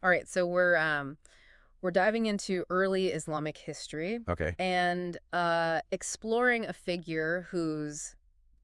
All right, so we're diving into early Islamic history Okay. and exploring a figure whose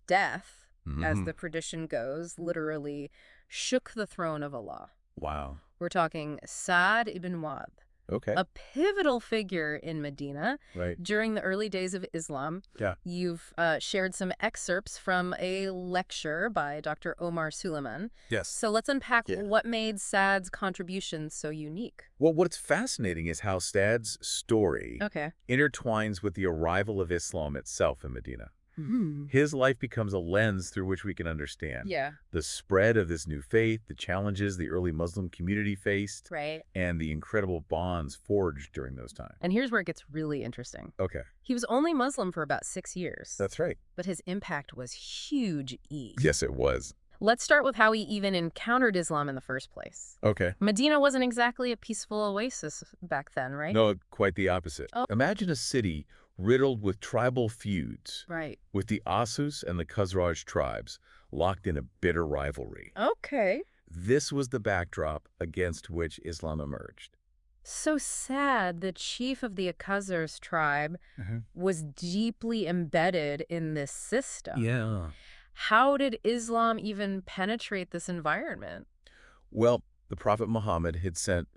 death, as Hmm. the tradition goes, literally shook the throne of Allah. Wow. We're talking Saad ibn Muadh, Okay. a pivotal figure in Medina Right. during the early days of Islam. Yeah. You've shared some excerpts from a lecture by Dr. Omar Suleiman. Yes. So let's unpack Yeah. what made Saad's contribution so unique. Well, what's fascinating is how Saad's story Okay. intertwines with the arrival of Islam itself in Medina. Hmm. His life becomes a lens through which we can understand Yeah, the spread of this new faith, the challenges the early Muslim community faced, right. and the incredible bonds forged during those times. And here's where it gets really interesting. Okay. He was only Muslim for about 6 years, That's right. but his impact was huge. Yes, it was. Let's start with how he even encountered Islam in the first place. Okay. Medina wasn't exactly a peaceful oasis back then, right? No, quite the opposite. Oh, Imagine a city riddled with tribal feuds, right. with the Asus and the Khazraj tribes locked in a bitter rivalry. Okay. This was the backdrop against which Islam emerged. So Sad, the chief of the Akazars tribe, was deeply embedded in this system. Yeah. How did Islam even penetrate this environment? Well, the Prophet Muhammad had sent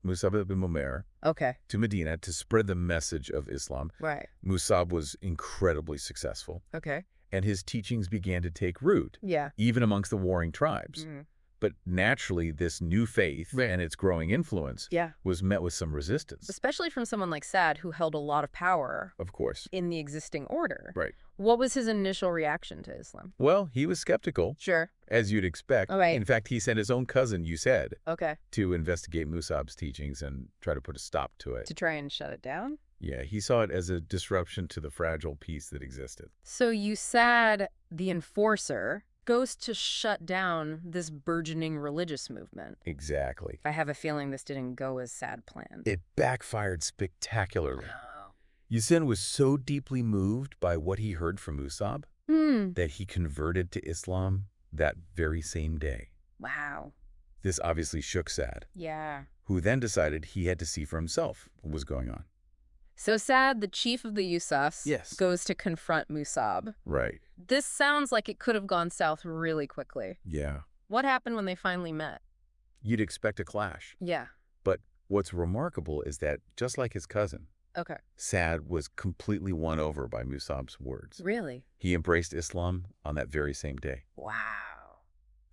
Musab ibn Umair Okay. to Medina to spread the message of Islam. Right. Musab was incredibly successful, Okay. and his teachings began to take root, Yeah. even amongst the warring tribes. Mm. But naturally, this new faith and its growing influence Yeah. was met with some resistance, Especially from someone like Sad, who held a lot of power of course. in the existing order. Right. What was his initial reaction to Islam? Well, he was skeptical, Sure. as you'd expect. All right. In fact, he sent his own cousin, Said, Okay. to investigate Musab's teachings and try to put a stop to it. To try and shut it down? Yeah, he saw it as a disruption to the fragile peace that existed. So Sad, the enforcer, goes to shut down this burgeoning religious movement. Exactly. I have a feeling this didn't go as Sad planned. It backfired spectacularly. Oh. Yusin was so deeply moved by what he heard from Musab that he converted to Islam that very same day. Wow. This obviously shook Saad, Yeah. who then decided he had to see for himself what was going on. So Saad, the chief of the Yusufs, Yes. goes to confront Musab. Right. This sounds like it could have gone south really quickly. Yeah. What happened when they finally met? You'd expect a clash. Yeah. But what's remarkable is that, just like his cousin, Okay. Saad was completely won over by Musab's words. Really? He embraced Islam on that very same day. Wow.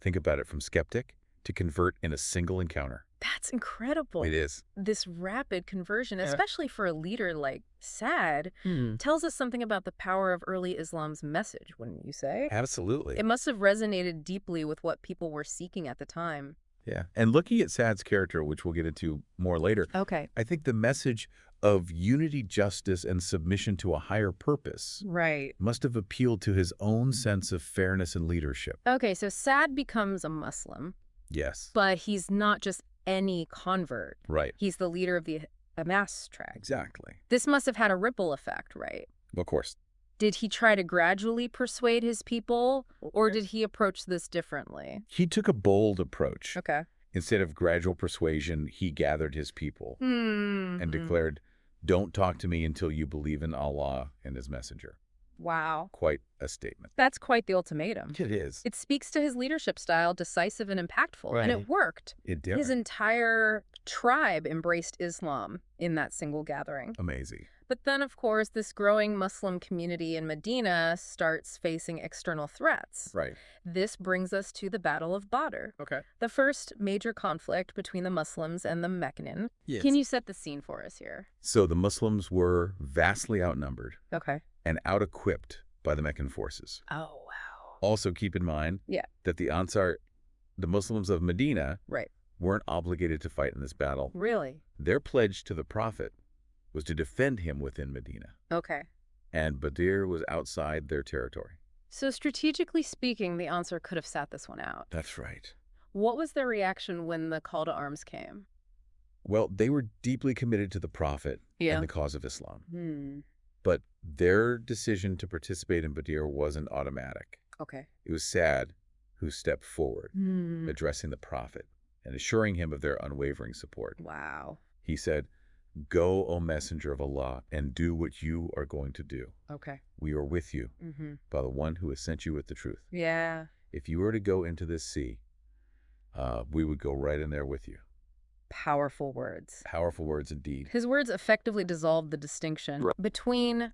Think about it, from skeptic to convert in a single encounter. That's incredible. It is. This rapid conversion, especially for a leader like Saad, tells us something about the power of early Islam's message, wouldn't you say? Absolutely. It must have resonated deeply with what people were seeking at the time. Yeah. And looking at Saad's character, which we'll get into more later, Okay. I think the message of unity, justice, and submission to a higher purpose Right. must have appealed to his own sense of fairness and leadership. Okay, so Saad becomes a Muslim, Yes. but he's not just any convert. Right. He's the leader of the Hamas tribe. Exactly. This must have had a ripple effect, right? Of course. Did he try to gradually persuade his people, or did he approach this differently? He took a bold approach. Okay. Instead of gradual persuasion, he gathered his people and declared, "Don't talk to me until you believe in Allah and his messenger." Wow. Quite a statement. That's quite the ultimatum. It is. It speaks to his leadership style, decisive and impactful, and it worked. It did. His entire tribe embraced Islam in that single gathering. Amazing. But then, of course, this growing Muslim community in Medina starts facing external threats. Right. This brings us to the Battle of Badr, Okay. the first major conflict between the Muslims and the Meccanin. Yes. Can you set the scene for us here? So the Muslims were vastly outnumbered Okay. and out-equipped by the Meccan forces. Oh, wow. Also keep in mind that the Ansar, the Muslims of Medina, Right. weren't obligated to fight in this battle. Really? Their pledge to the Prophet was to defend him within Medina, Okay. and Badr was outside their territory. So strategically speaking, the Ansar could have sat this one out. That's right. What was their reaction when the call to arms came? Well, they were deeply committed to the Prophet Yeah. and the cause of Islam. Hmm. But their decision to participate in Badr wasn't automatic. Okay. It was Saad who stepped forward, Hmm. addressing the Prophet and assuring him of their unwavering support. Wow. He said, "Go, O messenger of Allah, and do what you are going to do. Okay. We are with you by the one who has sent you with the truth. Yeah. If you were to go into this sea, we would go right in there with you." Powerful words. Powerful words indeed. His words effectively dissolved the distinction between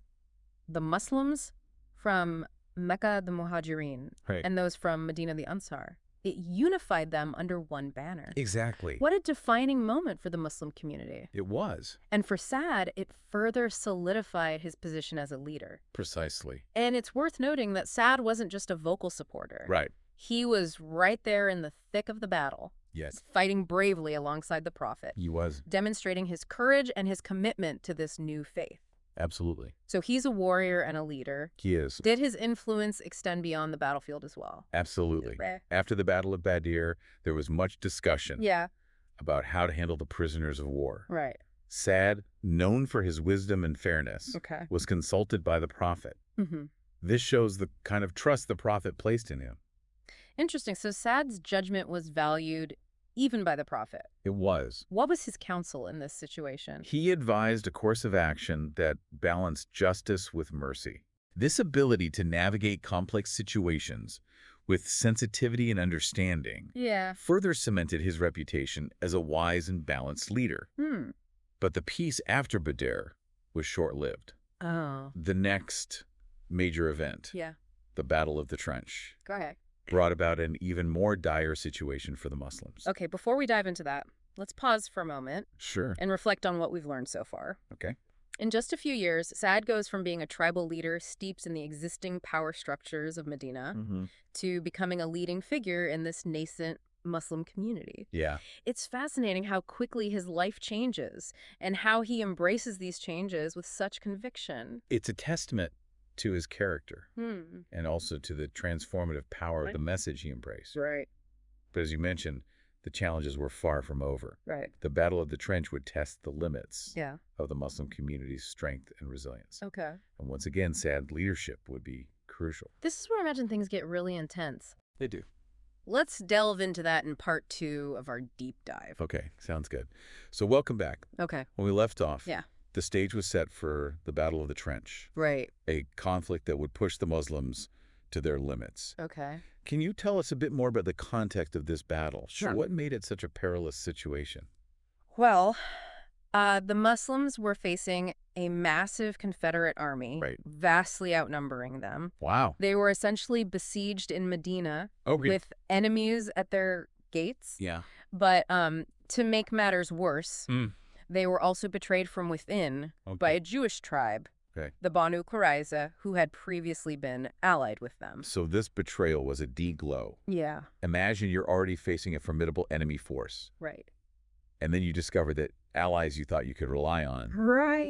the Muslims from Mecca, the Muhajirin, and those from Medina, the Ansar. It unified them under one banner. Exactly. What a defining moment for the Muslim community. It was. And for Saad, it further solidified his position as a leader. Precisely. And it's worth noting that Saad wasn't just a vocal supporter. Right. He was right there in the thick of the battle. Yes. Fighting bravely alongside the Prophet. He was. Demonstrating his courage and his commitment to this new faith. Absolutely. So he's a warrior and a leader. He is. Did his influence extend beyond the battlefield as well? Absolutely. After the Battle of Badr, there was much discussion about how to handle the prisoners of war. Right. Saad, known for his wisdom and fairness, was consulted by the Prophet. This shows the kind of trust the Prophet placed in him. Interesting. So Saad's judgment was valued even by the Prophet. It was. What was his counsel in this situation? He advised a course of action that balanced justice with mercy. This ability to navigate complex situations with sensitivity and understanding further cemented his reputation as a wise and balanced leader. But the peace after Badr was short-lived. The next major event, the Battle of the Trench, Go ahead. brought about an even more dire situation for the Muslims. Okay, before we dive into that, let's pause for a moment Sure. and reflect on what we've learned so far. Okay. In just a few years, Saad goes from being a tribal leader steeped in the existing power structures of Medina to becoming a leading figure in this nascent Muslim community. Yeah. It's fascinating how quickly his life changes and how he embraces these changes with such conviction. It's a testament to his character and also to the transformative power of the message he embraced. Right. But as you mentioned, the challenges were far from over. Right. The Battle of the Trench would test the limits Yeah. of the Muslim community's strength and resilience. Okay. And once again, Saad's leadership would be crucial. This is where I imagine things get really intense. They do. Let's delve into that in part 2 of our deep dive. Okay, sounds good. So welcome back. Okay. When we left off, Yeah. the stage was set for the Battle of the Trench, Right. a conflict that would push the Muslims to their limits. Okay. Can you tell us a bit more about the context of this battle? Sure. What made it such a perilous situation? Well, the Muslims were facing a massive Confederate army, vastly outnumbering them. Wow. They were essentially besieged in Medina with enemies at their gates. Yeah. But to make matters worse, they were also betrayed from within by a Jewish tribe, the Banu Qurayza, who had previously been allied with them. So this betrayal was a D-glow. Yeah. Imagine you're already facing a formidable enemy force. Right. And then you discover that allies you thought you could rely on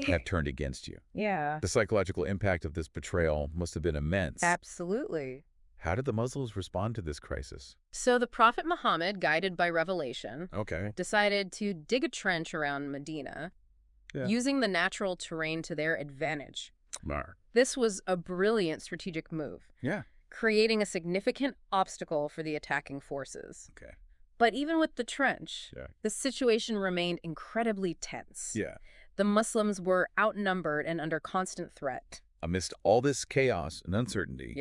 have turned against you. Yeah. The psychological impact of this betrayal must have been immense. Absolutely. How did the Muslims respond to this crisis? So the Prophet Muhammad, guided by revelation, Okay. decided to dig a trench around Medina, using the natural terrain to their advantage. This was a brilliant strategic move. Yeah. Creating a significant obstacle for the attacking forces. Okay. But even with the trench, the situation remained incredibly tense. Yeah. The Muslims were outnumbered and under constant threat. Amidst all this chaos and uncertainty,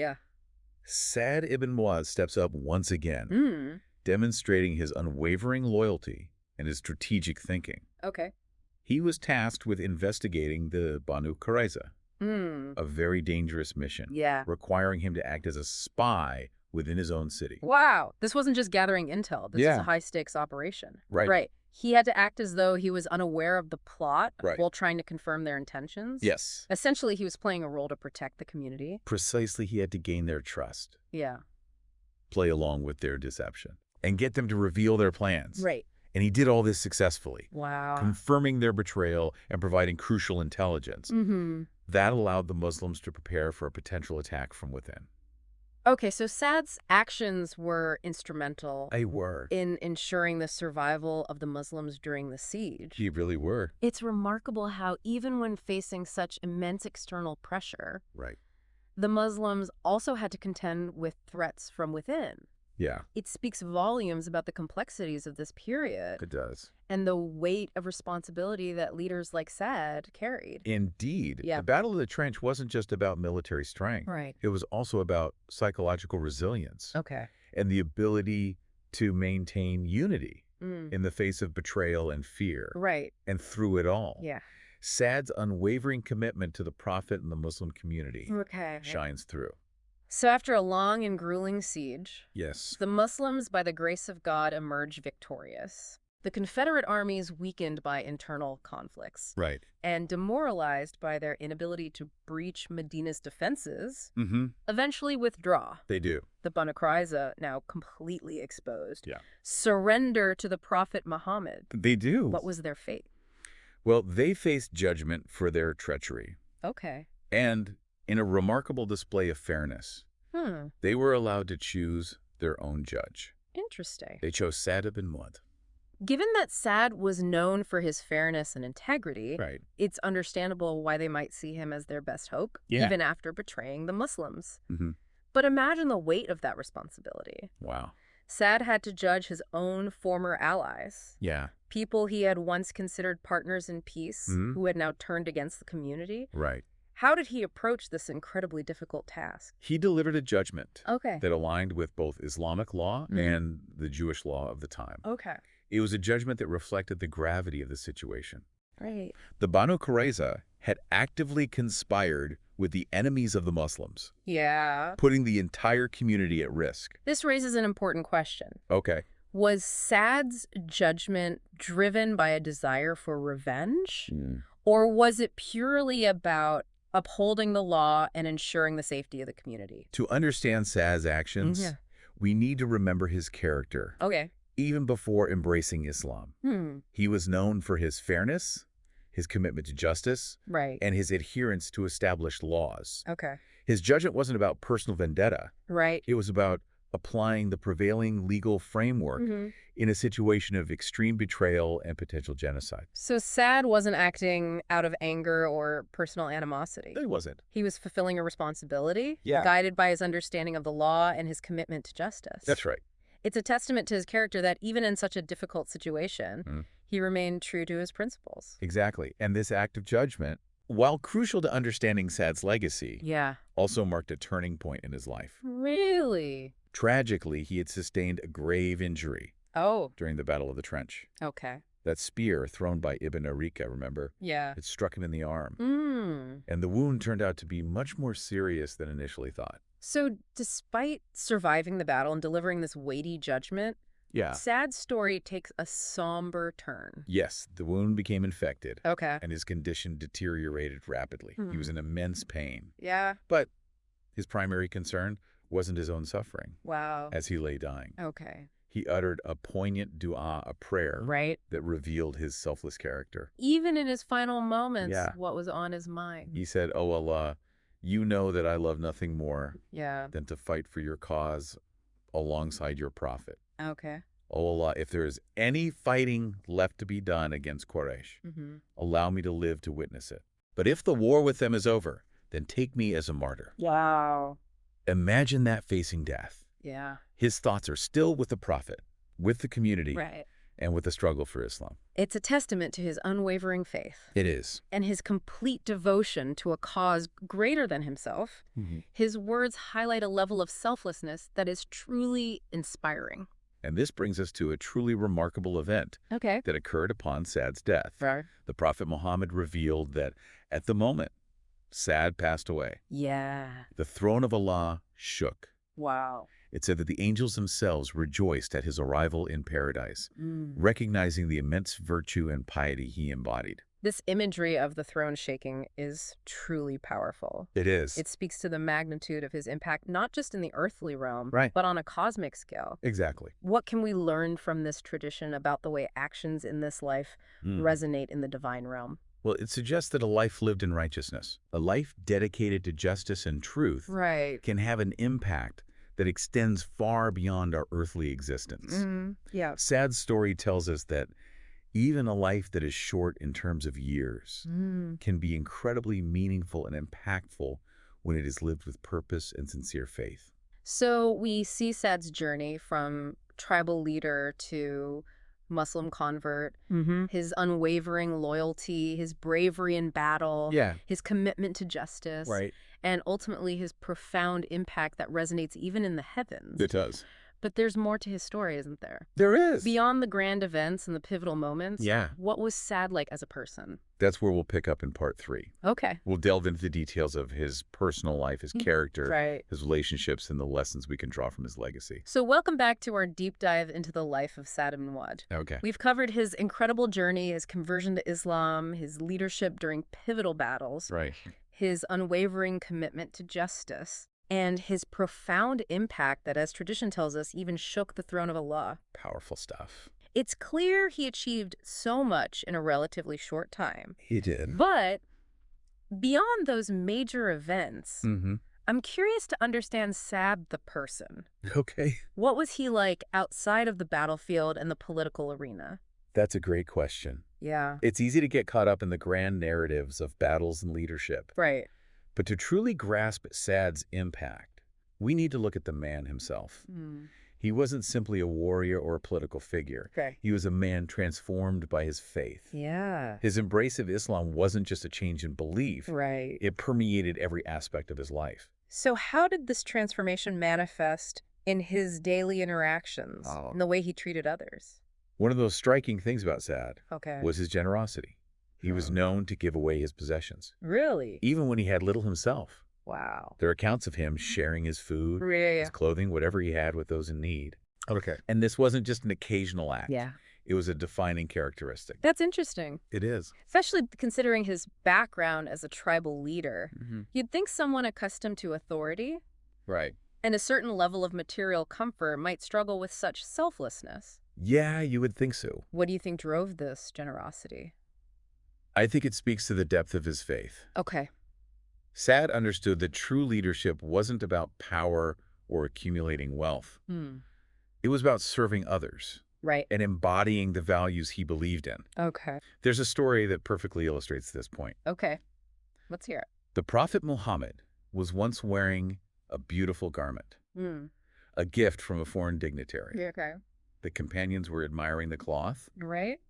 Saad ibn Muadh steps up once again, demonstrating his unwavering loyalty and his strategic thinking. Okay. He was tasked with investigating the Banu Qurayza, a very dangerous mission, requiring him to act as a spy within his own city. Wow. This wasn't just gathering intel. This was a high-stakes operation. Right. He had to act as though he was unaware of the plot while trying to confirm their intentions. Yes. Essentially, he was playing a role to protect the community. Precisely, he had to gain their trust. Yeah. Play along with their deception and get them to reveal their plans. Right. And he did all this successfully. Wow. Confirming their betrayal and providing crucial intelligence. That allowed the Muslims to prepare for a potential attack from within. Okay, so Saad's actions were instrumental in ensuring the survival of the Muslims during the siege. They really were. It's remarkable how even when facing such immense external pressure, the Muslims also had to contend with threats from within. Yeah. It speaks volumes about the complexities of this period. It does. And the weight of responsibility that leaders like Saad carried. Indeed. Yeah. The Battle of the Trench wasn't just about military strength. Right. It was also about psychological resilience. Okay. And the ability to maintain unity in the face of betrayal and fear. Right. And through it all. Yeah. Saad's unwavering commitment to the Prophet and the Muslim community shines through. So after a long and grueling siege, Yes. the Muslims, by the grace of God, emerge victorious. The Confederate armies, weakened by internal conflicts Right. and demoralized by their inability to breach Medina's defenses, eventually withdraw. They do. The Banu Qurayza, now completely exposed, Yeah. surrender to the Prophet Muhammad. They do. What was their fate? Well, they faced judgment for their treachery. Okay. And in a remarkable display of fairness, they were allowed to choose their own judge. Interesting. They chose Saad ibn Muadh. Given that Saad was known for his fairness and integrity, Right. it's understandable why they might see him as their best hope, even after betraying the Muslims. But imagine the weight of that responsibility. Wow. Saad had to judge his own former allies. Yeah. People he had once considered partners in peace, who had now turned against the community. Right. How did he approach this incredibly difficult task? He delivered a judgment Okay. that aligned with both Islamic law and the Jewish law of the time. Okay. It was a judgment that reflected the gravity of the situation. Right. The Banu Qurayza had actively conspired with the enemies of the Muslims, Yeah. putting the entire community at risk. This raises an important question. Okay. Was Saad's judgment driven by a desire for revenge? Or was it purely about upholding the law and ensuring the safety of the community? To understand Saad's actions, we need to remember his character. Okay. Even before embracing Islam. He was known for his fairness, his commitment to justice, and his adherence to established laws. Okay. His judgment wasn't about personal vendetta. Right. It was about applying the prevailing legal framework in a situation of extreme betrayal and potential genocide. So Saad wasn't acting out of anger or personal animosity. It wasn't. He was fulfilling a responsibility, Yeah. guided by his understanding of the law and his commitment to justice. That's right. It's a testament to his character that even in such a difficult situation, he remained true to his principles. Exactly. And this act of judgment, while crucial to understanding Saad's legacy, also marked a turning point in his life. Really? Tragically, he had sustained a grave injury during the Battle of the Trench. Okay. That spear thrown by Ibn Arika, remember? Yeah. It struck him in the arm. And the wound turned out to be much more serious than initially thought. So despite surviving the battle and delivering this weighty judgment, Saad's story takes a somber turn. Yes, the wound became infected. Okay. And his condition deteriorated rapidly. He was in immense pain. Yeah. But his primary concern wasn't his own suffering. Wow. As he lay dying. Okay. He uttered a poignant dua, a prayer that revealed his selfless character. Even in his final moments, what was on his mind? He said, "Oh Allah, you know that I love nothing more than to fight for your cause alongside your prophet. Okay. Oh Allah, if there is any fighting left to be done against Quraysh, allow me to live to witness it. But if the war with them is over, then take me as a martyr." Wow. Imagine that facing death. Yeah. His thoughts are still with the prophet, with the community, Right. and with the struggle for Islam. It's a testament to his unwavering faith. It is. And his complete devotion to a cause greater than himself. His words highlight a level of selflessness that is truly inspiring. And this brings us to a truly remarkable event that occurred upon Saad's death. Right. The Prophet Muhammad revealed that at the moment Saad passed away, the throne of Allah shook. Wow. It said that the angels themselves rejoiced at his arrival in paradise, recognizing the immense virtue and piety he embodied. This imagery of the throne shaking is truly powerful. It is. It speaks to the magnitude of his impact, not just in the earthly realm, Right. but on a cosmic scale. Exactly. What can we learn from this tradition about the way actions in this life resonate in the divine realm? Well, it suggests that a life lived in righteousness, a life dedicated to justice and truth, can have an impact that extends far beyond our earthly existence. Yeah. Saad's story tells us that even a life that is short in terms of years can be incredibly meaningful and impactful when it is lived with purpose and sincere faith. So we see Saad's journey from tribal leader to Muslim convert, his unwavering loyalty, his bravery in battle, his commitment to justice, and ultimately his profound impact that resonates even in the heavens. It does. But there's more to his story, isn't there? There is. Beyond the grand events and the pivotal moments, what was Saad like as a person? That's where we'll pick up in part 3. Okay. We'll delve into the details of his personal life, his character, his relationships, and the lessons we can draw from his legacy. So welcome back to our deep dive into the life of Saad ibn Muadh. Okay. We've covered his incredible journey, his conversion to Islam, his leadership during pivotal battles, his unwavering commitment to justice, and his profound impact that, as tradition tells us, even shook the throne of Allah. Powerful stuff. It's clear he achieved so much in a relatively short time. He did. But beyond those major events, I'm curious to understand Saad the person. Okay. What was he like outside of the battlefield and the political arena? That's a great question. Yeah. It's easy to get caught up in the grand narratives of battles and leadership. Right. But to truly grasp Saad's impact, we need to look at the man himself. He wasn't simply a warrior or a political figure. He was a man transformed by his faith. Yeah. His embrace of Islam wasn't just a change in belief. Right. It permeated every aspect of his life. So how did this transformation manifest in his daily interactions, in the way he treated others? One of those striking things about Saad was his generosity. He was known to give away his possessions. Really? Even when he had little himself. Wow. There are accounts of him sharing his food, his clothing, whatever he had with those in need. Okay. And this wasn't just an occasional act. Yeah. It was a defining characteristic. That's interesting. It is. Especially considering his background as a tribal leader. You'd think someone accustomed to authority and a certain level of material comfort might struggle with such selflessness. Yeah, you would think so. What do you think drove this generosity? I think it speaks to the depth of his faith. Okay. Saad understood that true leadership wasn't about power or accumulating wealth. It was about serving others. And embodying the values he believed in. Okay. There's a story that perfectly illustrates this point. Okay. Let's hear it. The Prophet Muhammad was once wearing a beautiful garment, a gift from a foreign dignitary. Okay. The companions were admiring the cloth,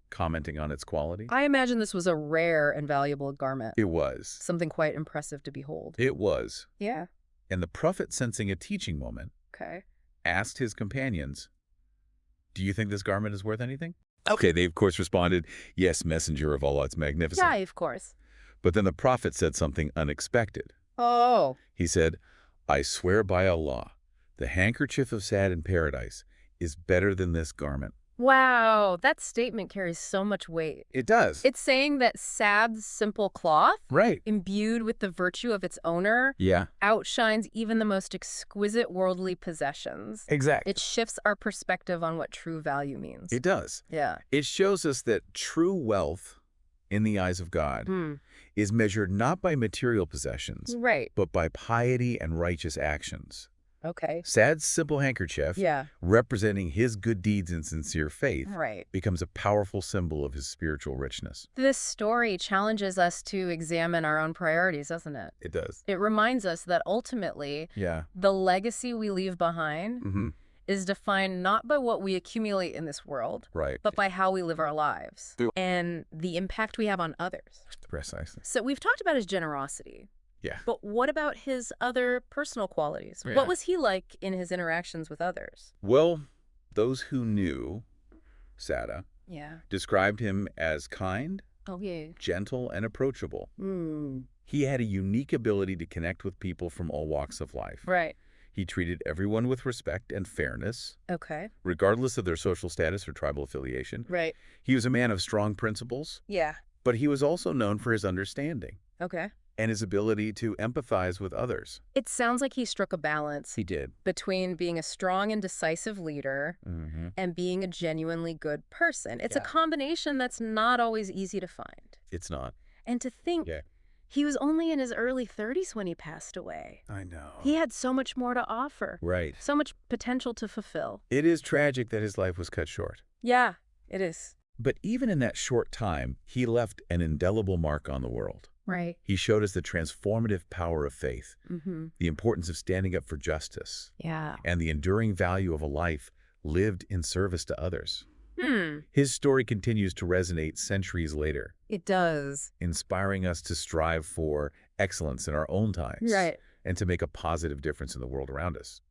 commenting on its quality. I imagine this was a rare and valuable garment. It was. Something quite impressive to behold. It was. Yeah. And the Prophet, sensing a teaching moment, asked his companions, "Do you think this garment is worth anything?" Okay, they of course responded, "Yes, messenger of Allah, it's magnificent." Yeah, of course. But then the Prophet said something unexpected. Oh. He said, "I swear by Allah, the handkerchief of Saad in paradise is better than this garment." Wow, that statement carries so much weight. It does. It's saying that Saad's simple cloth, imbued with the virtue of its owner, outshines even the most exquisite worldly possessions. Exactly. It shifts our perspective on what true value means. It does. Yeah. It shows us that true wealth, in the eyes of God, is measured not by material possessions, but by piety and righteous actions. Okay. Saad's simple handkerchief, representing his good deeds and sincere faith, becomes a powerful symbol of his spiritual richness. This story challenges us to examine our own priorities, doesn't it? It does. It reminds us that ultimately, the legacy we leave behind is defined not by what we accumulate in this world, but by how we live our lives and the impact we have on others. Precisely. So we've talked about his generosity. Yeah. But what about his other personal qualities? What was he like in his interactions with others? Well, those who knew Saad described him as kind, gentle, and approachable. He had a unique ability to connect with people from all walks of life. He treated everyone with respect and fairness, regardless of their social status or tribal affiliation. He was a man of strong principles, but he was also known for his understanding. And his ability to empathize with others. It sounds like he struck a balance. He did. Between being a strong and decisive leader and being a genuinely good person. It's a combination that's not always easy to find. It's not. And to think he was only in his early 30s when he passed away. I know. He had so much more to offer. So much potential to fulfill. It is tragic that his life was cut short. Yeah, it is. But even in that short time, he left an indelible mark on the world. Right. He showed us the transformative power of faith, the importance of standing up for justice, and the enduring value of a life lived in service to others. His story continues to resonate centuries later. It does. Inspiring us to strive for excellence in our own times. Right. And to make a positive difference in the world around us.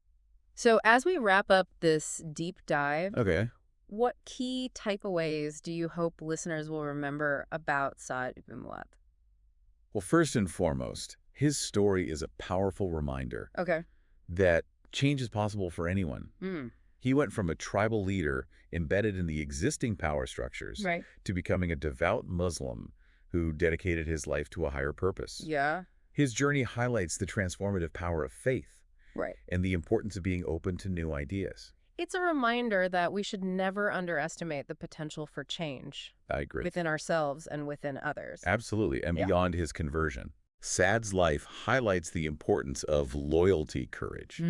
So as we wrap up this deep dive, Okay. what key takeaways do you hope listeners will remember about Saad ibn Muadh? Well, first and foremost, his story is a powerful reminder that change is possible for anyone. He went from a tribal leader embedded in the existing power structures to becoming a devout Muslim who dedicated his life to a higher purpose. His journey highlights the transformative power of faith and the importance of being open to new ideas. It's a reminder that we should never underestimate the potential for change. I agree. Within ourselves and within others. Absolutely, and beyond his conversion. Saad's life highlights the importance of loyalty, courage,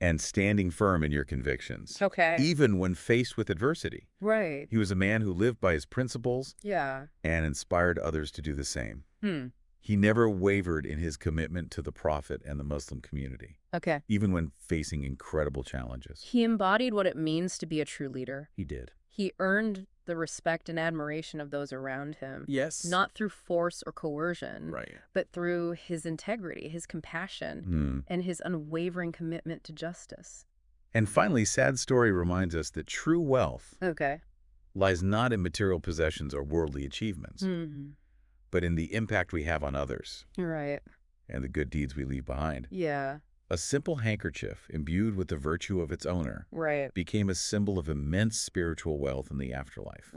and standing firm in your convictions. Even when faced with adversity. He was a man who lived by his principles and inspired others to do the same. He never wavered in his commitment to the Prophet and the Muslim community. Even when facing incredible challenges. He embodied what it means to be a true leader. He did. He earned the respect and admiration of those around him. Yes. Not through force or coercion, but through his integrity, his compassion, and his unwavering commitment to justice. And finally, Saad's story reminds us that true wealth lies not in material possessions or worldly achievements, but in the impact we have on others. And the good deeds we leave behind. A simple handkerchief imbued with the virtue of its owner became a symbol of immense spiritual wealth in the afterlife.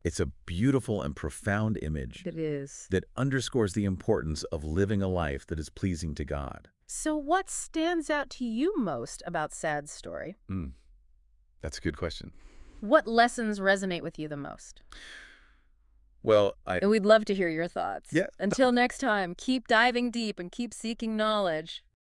It's a beautiful and profound image that underscores the importance of living a life that is pleasing to God. So what stands out to you most about Saad's story? That's a good question. What lessons resonate with you the most? Well, And we'd love to hear your thoughts. Until next time, keep diving deep and keep seeking knowledge.